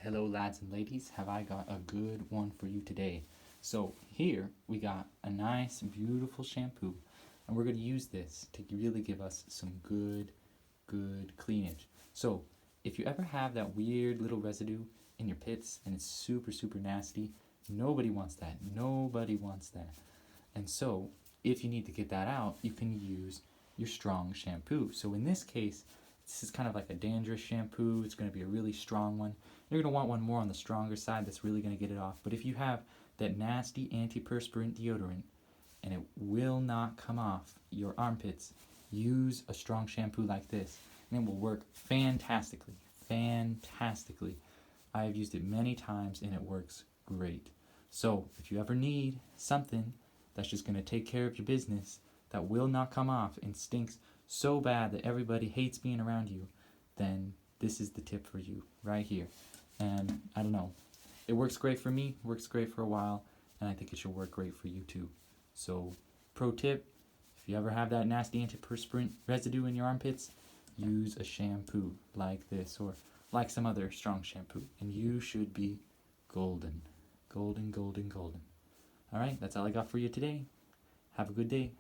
Hello lads and ladies, have I got a good one for you today. So here we got a nice beautiful shampoo, and we're going to use this to really give us some good cleanage. So if you ever have that weird little residue in your pits and it's super nasty, nobody wants that. And so if you need to get that out, you can use your strong shampoo. So in this case, this is kind of like a dangerous shampoo. It's going to be a really strong one. You're going to want one more on the stronger side that's really going to get it off. But if you have that nasty antiperspirant deodorant and it will not come off your armpits, use a strong shampoo like this and it will work fantastically. I have used it many times and it works great. So if you ever need something that's just going to take care of your business, that will not come off and stinks so bad that everybody hates being around you, then this is the tip for you right here. And I don't know, it works great for me, works great for a while, and I think it should work great for you too. So pro tip, if you ever have that nasty antiperspirant residue in your armpits, use a shampoo like this or like some other strong shampoo and you should be golden. Alright, that's all I got for you today. Have a good day.